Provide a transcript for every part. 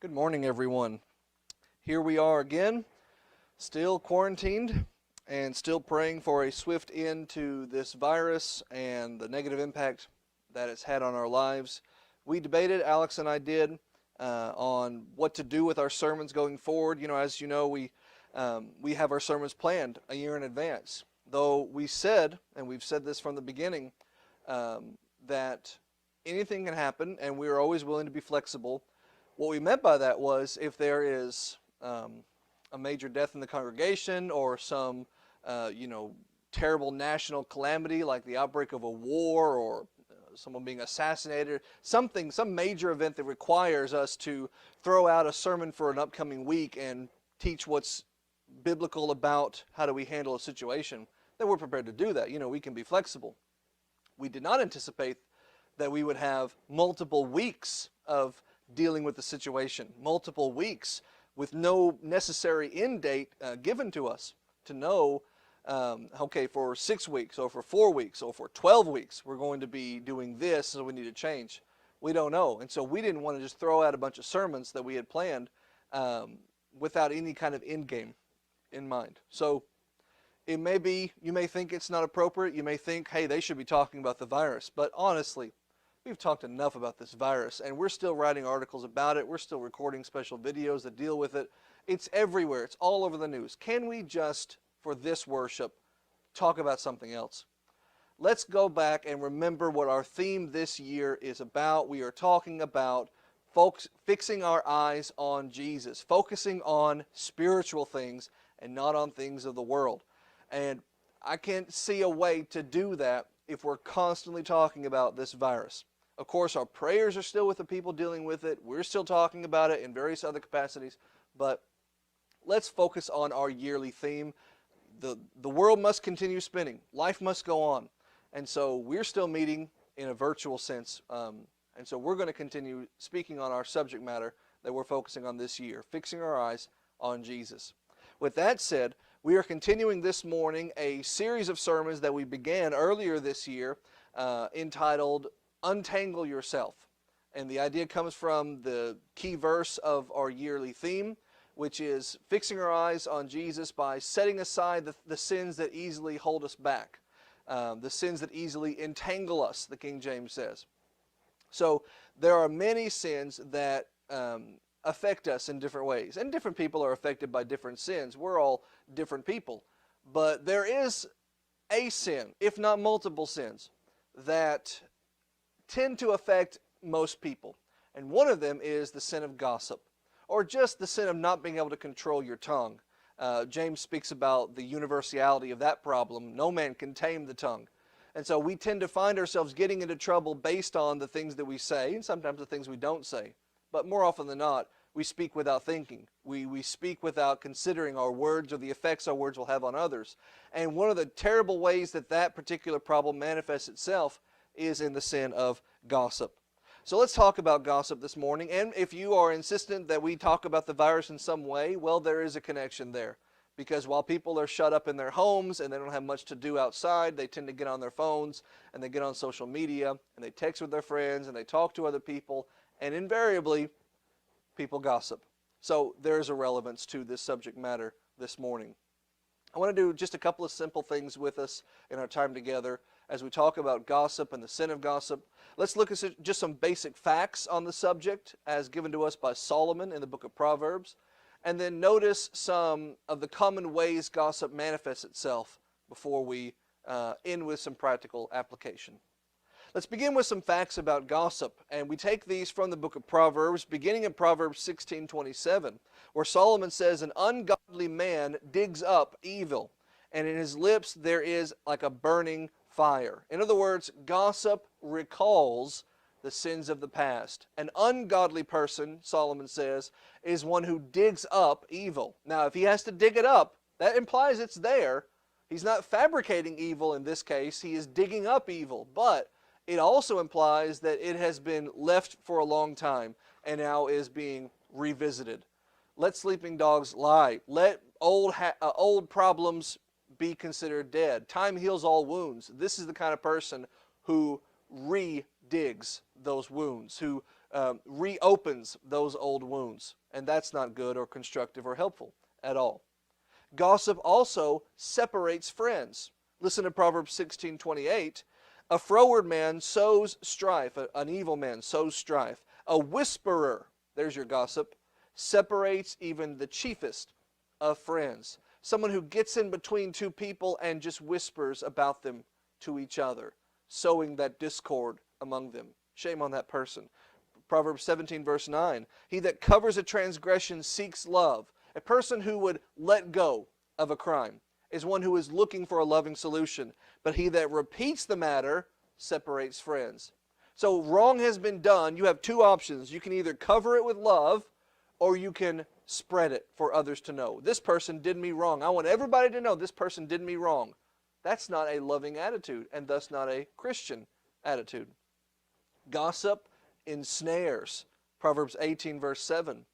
Good morning, everyone. Here we are again, still quarantined and still praying for a swift end to this virus and the negative impact that it's had on our lives. We debated, Alex and I did, on what to do with our sermons going forward. As you know, we have our sermons planned a year in advance. Though we said, and we've said this from the beginning, that anything can happen, and we are always willing to be flexible. What we meant by that was if there is a major death in the congregation or some, terrible national calamity like the outbreak of a war or someone being assassinated, some major event that requires us to throw out a sermon for an upcoming week and teach what's biblical about how do we handle a situation, then we're prepared to do that. We can be flexible. We did not anticipate that we would have multiple weeks of dealing with the situation, multiple weeks with no necessary end date given to us to know, okay, for 6 weeks or for 4 weeks or for 12 weeks, we're going to be doing this, so we need to change. We don't know. And so we didn't want to just throw out a bunch of sermons that we had planned without any kind of end game in mind. So it may be, you may think it's not appropriate. You may think, hey, they should be talking about the virus. But honestly, we've talked enough about this virus, and we're still writing articles about it. We're still recording special videos that deal with it. It's everywhere. It's all over the news. Can we just, for this worship, talk about something else? Let's go back and remember what our theme this year is about. We are talking about folks fixing our eyes on Jesus, focusing on spiritual things and not on things of the world. And I can't see a way to do that if we're constantly talking about this virus. Of course, our prayers are still with the people dealing with it. We're still talking about it in various other capacities. But let's focus on our yearly theme. The world must continue spinning. Life must go on. And so we're still meeting in a virtual sense. And so we're going to continue speaking on our subject matter that we're focusing on this year, fixing our eyes on Jesus. With that said, we are continuing this morning a series of sermons that we began earlier this year entitled Untangle Yourself. And the idea comes from the key verse of our yearly theme, which is fixing our eyes on Jesus by setting aside the sins that easily hold us back, the sins that easily entangle us, the King James says. So there are many sins that affect us in different ways. And different people are affected by different sins. We're all different people. But there is a sin, if not multiple sins, that tend to affect most people. And one of them is the sin of gossip, or just the sin of not being able to control your tongue. James speaks about the universality of that problem. No man can tame the tongue. And so we tend to find ourselves getting into trouble based on the things that we say, and sometimes the things we don't say. But more often than not, we speak without thinking. We speak without considering our words or the effects our words will have on others. And one of the terrible ways that that particular problem manifests itself is in the sin of gossip. So let's talk about gossip this morning. And if you are insistent that we talk about the virus in some way, well, there is a connection there. Because while people are shut up in their homes and they don't have much to do outside, they tend to get on their phones and they get on social media and they text with their friends and they talk to other people, and invariably people gossip. So there is a relevance to this subject matter this morning. I want to do just a couple of simple things with us in our time together as we talk about gossip and the sin of gossip. Let's look at just some basic facts on the subject as given to us by Solomon in the book of Proverbs. And then notice some of the common ways gossip manifests itself before we end with some practical application. Let's begin with some facts about gossip, and we take these from the book of Proverbs, beginning in Proverbs 16:27, where Solomon says, "An ungodly man digs up evil, and in his lips there is like a burning fire." In other words, gossip recalls the sins of the past. An ungodly person, Solomon says, is one who digs up evil. Now, if he has to dig it up, that implies it's there. He's not fabricating evil in this case. He is digging up evil, but it also implies that it has been left for a long time and now is being revisited. Let sleeping dogs lie. Let old problems be considered dead. Time heals all wounds. This is the kind of person who redigs those wounds, who reopens those old wounds. And that's not good or constructive or helpful at all. Gossip also separates friends. Listen to Proverbs 16:28. A froward man sows strife, an evil man sows strife. A whisperer, there's your gossip, separates even the chiefest of friends. Someone who gets in between two people and just whispers about them to each other, sowing that discord among them. Shame on that person. Proverbs 17 verse 9. He that covers a transgression seeks love. A person who would let go of a crime is one who is looking for a loving solution. But he that repeats the matter separates friends. So wrong has been done. You have two options. You can either cover it with love, or you can spread it for others to know. This person did me wrong. I want everybody to know this person did me wrong. That's not a loving attitude, and thus not a Christian attitude. Gossip ensnares. Proverbs 18 verse 7.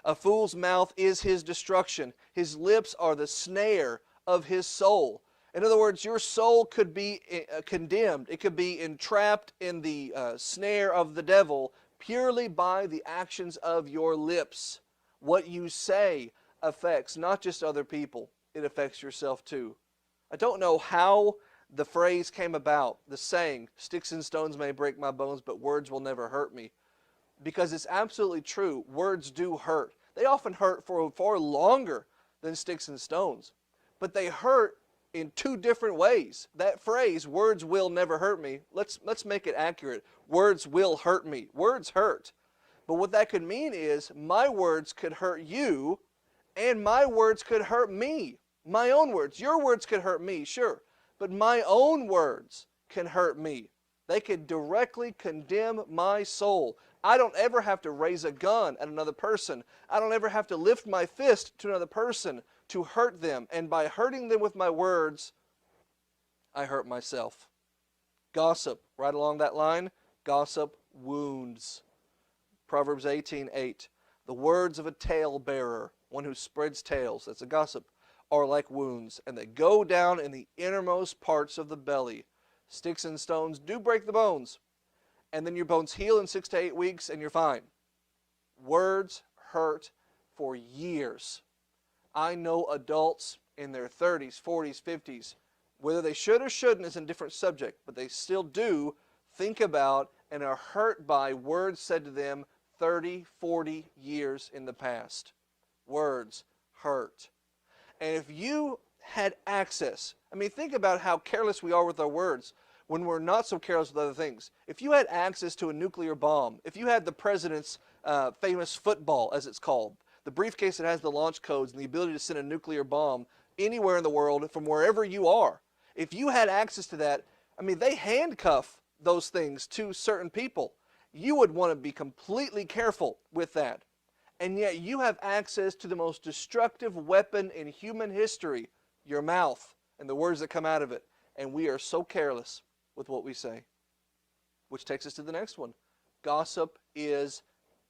A fool's mouth is his destruction. His lips are the snare of his soul. In other words, your soul could be condemned. It could be entrapped in the snare of the devil purely by the actions of your lips. What you say affects not just other people, it affects yourself too. I don't know how the phrase came about, the saying, sticks and stones may break my bones, but words will never hurt me. Because it's absolutely true. Words do hurt. They often hurt for far longer than sticks and stones. But they hurt in two different ways. That phrase, words will never hurt me, let's make it accurate. Words will hurt me. Words hurt. But what that could mean is my words could hurt you, and my words could hurt me. My own words. Your words could hurt me, sure. But my own words can hurt me. They could directly condemn my soul. I don't ever have to raise a gun at another person. I don't ever have to lift my fist to another person to hurt them. And by hurting them with my words, I hurt myself. Gossip, right along that line, gossip wounds. Proverbs 18:8. The words of a talebearer, one who spreads tales, that's a gossip, are like wounds, and they go down in the innermost parts of the belly. Sticks and stones do break the bones, and then your bones heal in 6 to 8 weeks, and you're fine. Words hurt for years. I know adults in their 30s, 40s, 50s, whether they should or shouldn't is a different subject, but they still do think about and are hurt by words said to them 30, 40 years in the past. Words hurt. And if you had access, I mean, think about how careless we are with our words when we're not so careless with other things. If you had access to a nuclear bomb, if you had the president's famous football, as it's called, the briefcase that has the launch codes and the ability to send a nuclear bomb anywhere in the world from wherever you are, if you had access to that, I mean, they handcuff those things to certain people. You would want to be completely careful with that. And yet you have access to the most destructive weapon in human history, your mouth and the words that come out of it. And we are so careless with what we say. Which takes us to the next one. Gossip is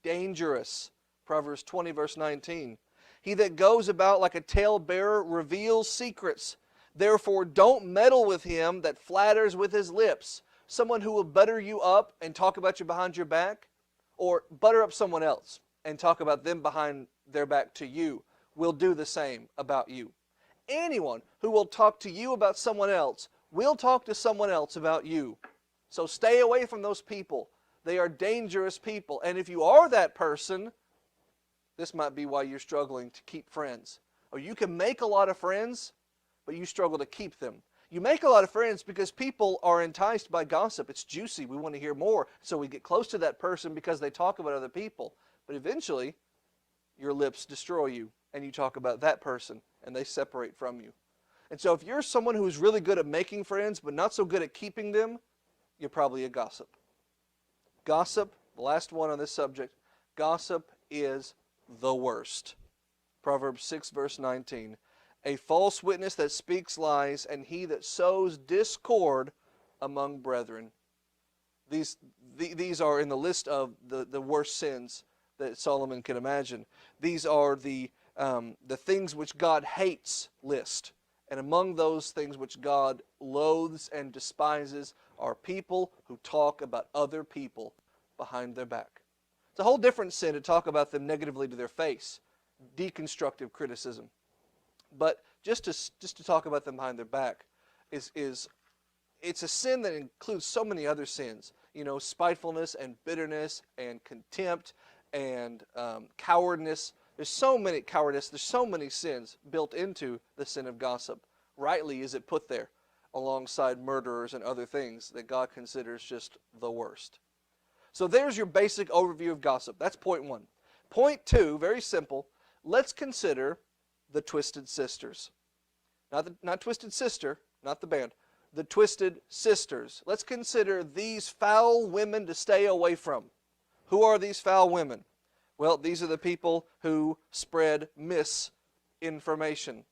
dangerous. Proverbs 20 verse 19. He that goes about like a talebearer reveals secrets. Therefore don't meddle with him that flatters with his lips. Someone who will butter you up and talk about you behind your back, or butter up someone else and talk about them behind their back to you, will do the same about you. Anyone who will talk to you about someone else will talk to someone else about you. So stay away from those people. They are dangerous people. And if you are that person, this might be why you're struggling to keep friends. Or you can make a lot of friends, but you struggle to keep them. You make a lot of friends because people are enticed by gossip. It's juicy. We want to hear more. So we get close to that person because they talk about other people. But eventually, your lips destroy you, and you talk about that person, and they separate from you. And so if you're someone who's really good at making friends, but not so good at keeping them, you're probably a gossip. Gossip, the last one on this subject, gossip is the worst. Proverbs 6 verse 19. A false witness that speaks lies, and he that sows discord among brethren. These are in the list of the worst sins that Solomon can imagine. These are the things which God hates list. And among those things which God loathes and despises are people who talk about other people behind their back. It's a whole different sin to talk about them negatively to their face, deconstructive criticism. But just to talk about them behind their back is it's a sin that includes so many other sins. You know, spitefulness and bitterness and contempt and cowardness. There's so many cowardice. There's so many sins built into the sin of gossip. Rightly is it put there alongside murderers and other things that God considers just the worst. So there's your basic overview of gossip. That's point one. Point two, very simple. Let's consider the Twisted Sisters. Not Twisted Sister, not the band. The Twisted Sisters. Let's consider these foul women to stay away from. Who are these foul women? Well, these are the people who spread misinformation.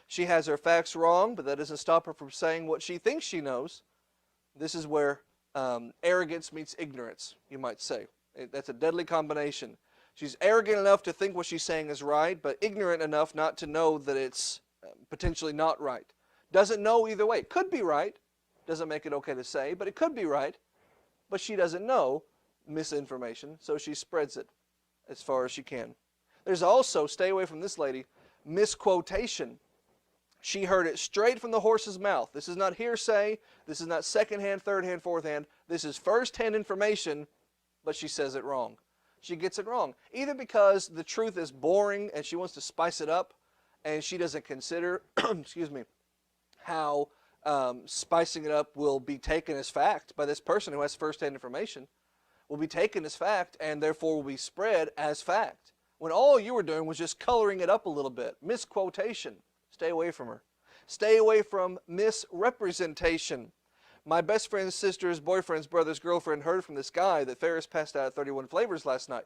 She has her facts wrong, but that doesn't stop her from saying what she thinks she knows. This is where arrogance meets ignorance, you might say. That's a deadly combination. She's arrogant enough to think what she's saying is right, but ignorant enough not to know that it's potentially not right. Doesn't know either way. It could be right. Doesn't make it okay to say, but it could be right. But she doesn't know misinformation, so she spreads it as far as she can. There's also, stay away from this lady, misquotation. She heard it straight from the horse's mouth. This is not hearsay. This is not second-hand, third-hand, fourth-hand. This is first-hand information, but she says it wrong. She gets it wrong. Either because the truth is boring and she wants to spice it up, and she doesn't consider, excuse me, how spicing it up will be taken as fact by this person who has first-hand information, will be taken as fact and therefore will be spread as fact, when all you were doing was just coloring it up a little bit. Misquotation. Stay away from her. Stay away from misrepresentation. My best friend's sister's boyfriend's brother's girlfriend heard from this guy that Ferris passed out 31 flavors last night.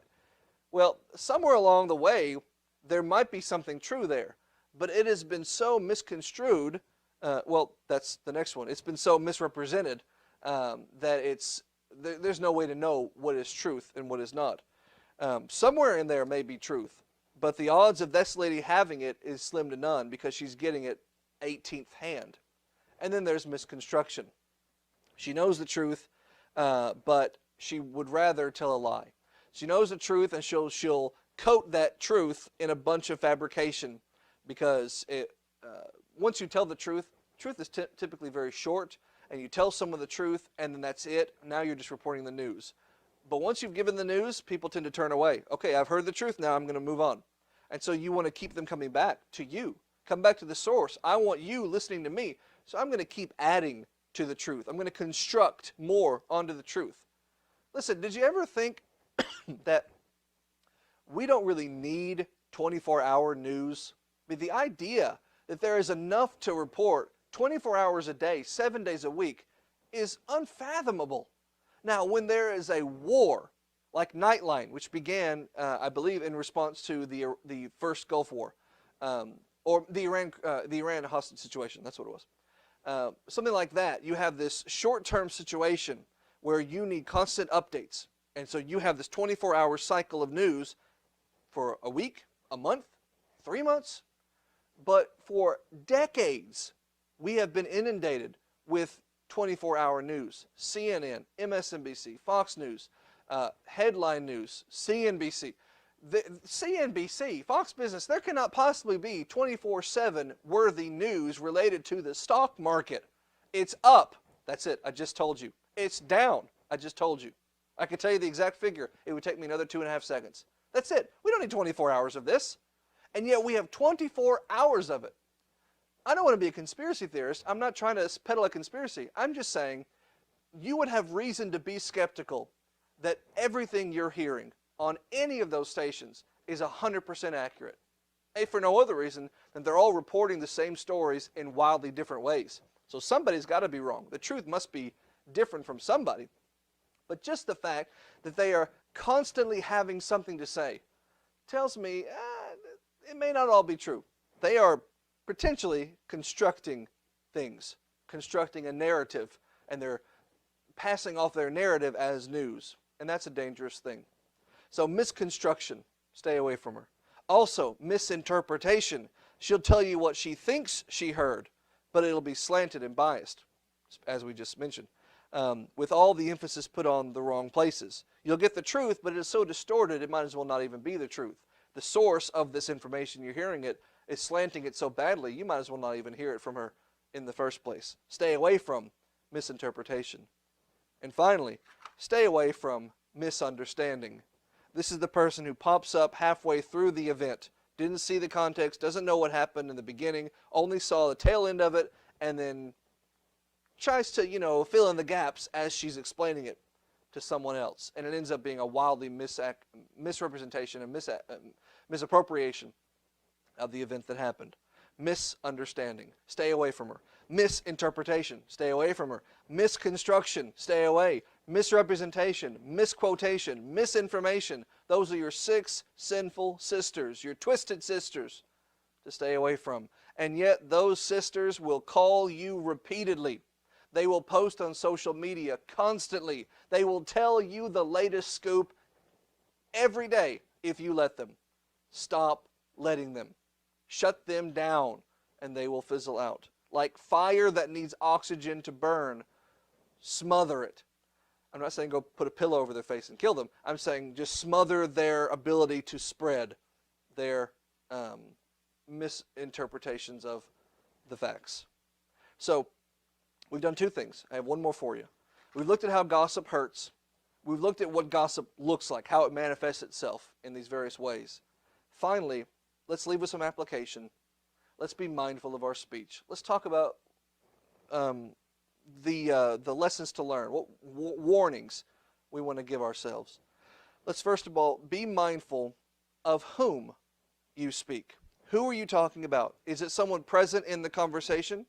Well, somewhere along the way, there might be something true there, but it has been so misconstrued. Well, that's the next one. It's been so misrepresented that there's no way to know what is truth and what is not. Somewhere in there may be truth, but the odds of this lady having it is slim to none because she's getting it 18th hand. And then there's misconstruction. She knows the truth, but she would rather tell a lie. She knows the truth, and she'll coat that truth in a bunch of fabrication because once you tell the truth is typically very short, and you tell someone the truth, and then that's it. Now you're just reporting the news. But once you've given the news, people tend to turn away. Okay, I've heard the truth, now I'm going to move on. And so you want to keep them coming back to you. Come back to the source. I want you listening to me. So I'm going to keep adding to the truth. I'm going to construct more onto the truth. Listen, did you ever think that we don't really need 24-hour news? I mean, the idea that there is enough to report 24 hours a day, 7 days a week, is unfathomable. Now, when there is a war, like Nightline, which began, I believe, in response to the first Gulf War, or the Iran hostage situation, that's what it was. Something like that, you have this short-term situation where you need constant updates. And so you have this 24-hour cycle of news for a week, a month, 3 months. But for decades, we have been inundated with 24-hour news. CNN, MSNBC, Fox News, headline news, CNBC. CNBC, Fox Business, there cannot possibly be 24/7 worthy news related to the stock market. It's up. That's it. I just told you. It's down. I just told you. I could tell you the exact figure. It would take me another 2.5 seconds. That's it. We don't need 24 hours of this. And yet we have 24 hours of it. I don't want to be a conspiracy theorist. I'm not trying to peddle a conspiracy. I'm just saying you would have reason to be skeptical that everything you're hearing on any of those stations is 100% accurate. If for no other reason than they're all reporting the same stories in wildly different ways. So somebody's got to be wrong. The truth must be different from somebody. But just the fact that they are constantly having something to say tells me it may not all be true. They are potentially constructing things, constructing a narrative, and they're passing off their narrative as news. And that's a dangerous thing. So misconstruction, stay away from her. Also, misinterpretation. She'll tell you what she thinks she heard, but it'll be slanted and biased, as we just mentioned. with all the emphasis put on the wrong places. You'll get the truth, but it is so distorted it might as well not even be the truth. The source of this information you're hearing it is slanting it so badly you might as well not even hear it from her in the first place. Stay away from misinterpretation. And finally, stay away from misunderstanding. This is the person who pops up halfway through the event, didn't see the context, doesn't know what happened in the beginning, only saw the tail end of it, and then tries to, fill in the gaps as she's explaining it to someone else. And it ends up being a wildly misrepresentation and misappropriation of the event that happened. Misunderstanding, stay away from her. Misinterpretation, stay away from her. Misconstruction, stay away. Misrepresentation, misquotation, misinformation. Those are your 6 sinful sisters, your twisted sisters to stay away from. And yet those sisters will call you repeatedly. They will post on social media constantly. They will tell you the latest scoop every day if you let them. Stop letting them. Shut them down and they will fizzle out. Like fire that needs oxygen to burn, smother it. I'm not saying go put a pillow over their face and kill them. I'm saying just smother their ability to spread their misinterpretations of the facts. So, we've done 2 things. I have one more for you. We've looked at how gossip hurts. We've looked at what gossip looks like, how it manifests itself in these various ways. Finally, let's leave with some application. Let's be mindful of our speech. Let's talk about the lessons to learn, what warnings we want to give ourselves. Let's first of all be mindful of whom you speak. Who are you talking about? Is it someone present in the conversation?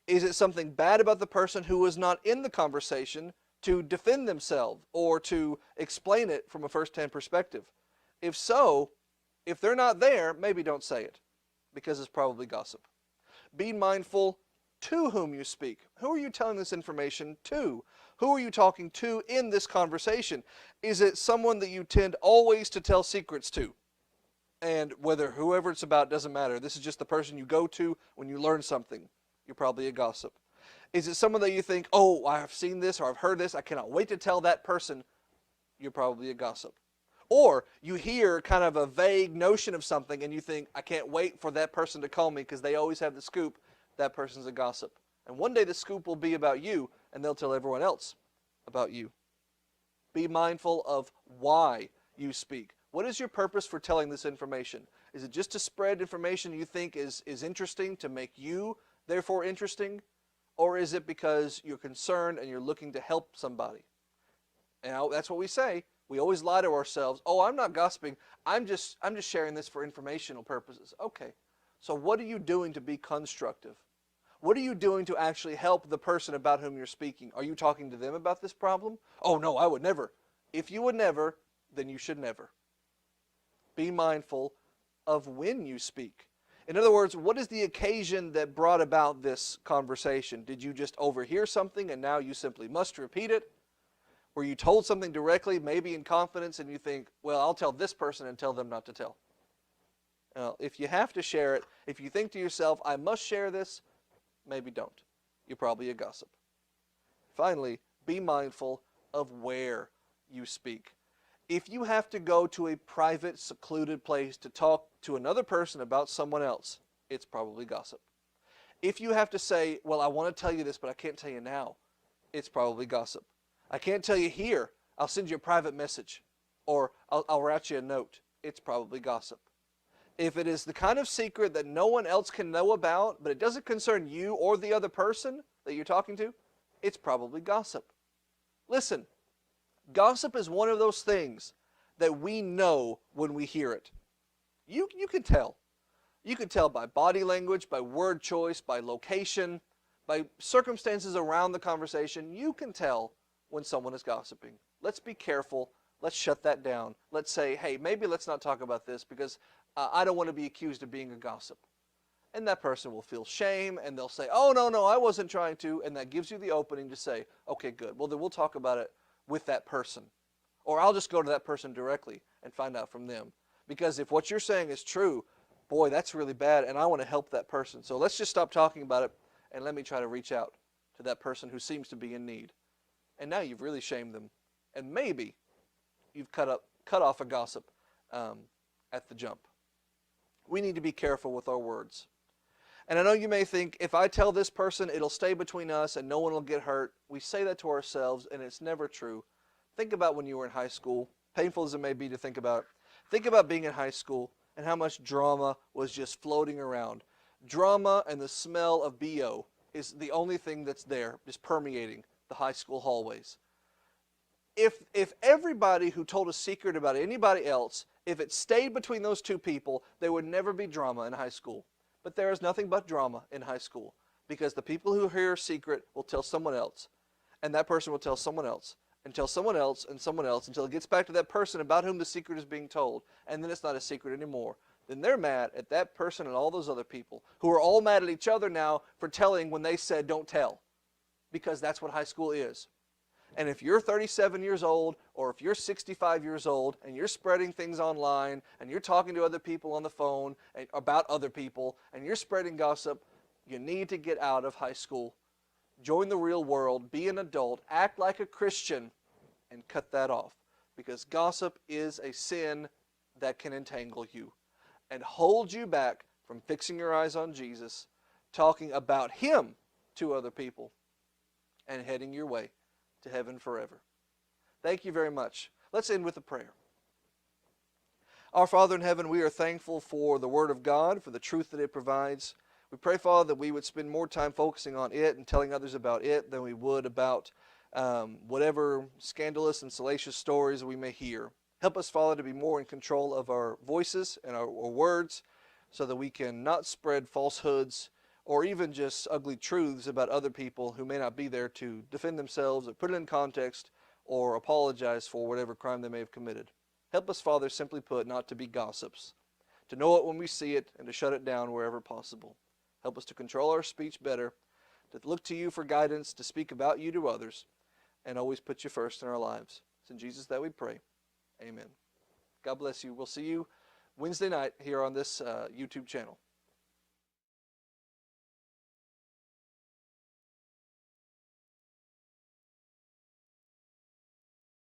Is it something bad about the person who was not in the conversation to defend themselves or to explain it from a first-hand perspective? If so, if they're not there, maybe don't say it, because it's probably gossip. Be mindful to whom you speak. Who are you telling this information to? Who are you talking to in this conversation? Is it someone that you tend always to tell secrets to? And whether whoever it's about doesn't matter. This is just the person you go to when you learn something. You're probably a gossip. Is it someone that you think, oh, I've seen this or I've heard this, I cannot wait to tell that person? You're probably a gossip. Or you hear kind of a vague notion of something and you think, I can't wait for that person to call me because they always have the scoop. That person's a gossip. And one day the scoop will be about you and they'll tell everyone else about you. Be mindful of why you speak. What is your purpose for telling this information? Is it just to spread information you think is interesting, to make you therefore interesting? Or is it because you're concerned and you're looking to help somebody? And that's what we say. We always lie to ourselves. Oh, I'm not gossiping. I'm just sharing this for informational purposes. Okay. So what are you doing to be constructive? What are you doing to actually help the person about whom you're speaking? Are you talking to them about this problem? Oh, no, I would never. If you would never, then you should never. Be mindful of when you speak. In other words, what is the occasion that brought about this conversation? Did you just overhear something and now you simply must repeat it? Were you told something directly, maybe in confidence, and you think, well, I'll tell this person and tell them not to tell? Now, if you have to share it, if you think to yourself, I must share this, maybe don't. You're probably a gossip. Finally, be mindful of where you speak. If you have to go to a private, secluded place to talk to another person about someone else, it's probably gossip. If you have to say, well, I want to tell you this, but I can't tell you now, it's probably gossip. I can't tell you here, I'll send you a private message, or I'll write you a note, it's probably gossip. If it is the kind of secret that no one else can know about, but it doesn't concern you or the other person that you're talking to, it's probably gossip. Listen, gossip is one of those things that we know when we hear it. You can tell. You can tell by body language, by word choice, by location, by circumstances around the conversation. You can tell when someone is gossiping. Let's be careful. Let's shut that down. Let's say, hey, maybe let's not talk about this because I don't want to be accused of being a gossip. And that person will feel shame and they'll say, oh, no, I wasn't trying to. And that gives you the opening to say, okay, good. Well, then we'll talk about it with that person. Or I'll just go to that person directly and find out from them. Because if what you're saying is true, boy, that's really bad and I want to help that person. So let's just stop talking about it and let me try to reach out to that person who seems to be in need. and now you've really shamed them. And maybe you've cut off a gossip at the jump. We need to be careful with our words. And I know you may think, if I tell this person, it'll stay between us and no one will get hurt. We say that to ourselves, and it's never true. Think about when you were in high school, painful as it may be to think about. Think about being in high school and how much drama was just floating around. Drama and the smell of BO is the only thing that's there, just permeating the high school hallways. If everybody who told a secret about anybody else, if it stayed between those two people, there would never be drama in high school. But there is nothing but drama in high school, because the people who hear a secret will tell someone else, and that person will tell someone else, and tell someone else, and someone else, until it gets back to that person about whom the secret is being told, and then it's not a secret anymore. Then they're mad at that person and all those other people, who are all mad at each other now for telling when they said don't tell, because that's what high school is. And if you're 37 years old, or if you're 65 years old, and you're spreading things online, and you're talking to other people on the phone about other people, and you're spreading gossip, you need to get out of high school. Join the real world, be an adult, act like a Christian, and cut that off. Because gossip is a sin that can entangle you and hold you back from fixing your eyes on Jesus, talking about Him to other people, and heading your way to heaven forever. Thank you very much. Let's end with a prayer. Our Father in heaven, we are thankful for the Word of God, for the truth that it provides. We pray, Father, that we would spend more time focusing on it and telling others about it than we would about whatever scandalous and salacious stories we may hear. Help us, Father, to be more in control of our voices and our words, so that we can not spread falsehoods or even just ugly truths about other people who may not be there to defend themselves or put it in context or apologize for whatever crime they may have committed. Help us, Father, simply put, not to be gossips, to know it when we see it and to shut it down wherever possible. Help us to control our speech better, to look to you for guidance, to speak about you to others, and always put you first in our lives. It's in Jesus that we pray. Amen. God bless you. We'll see you Wednesday night here on this YouTube channel.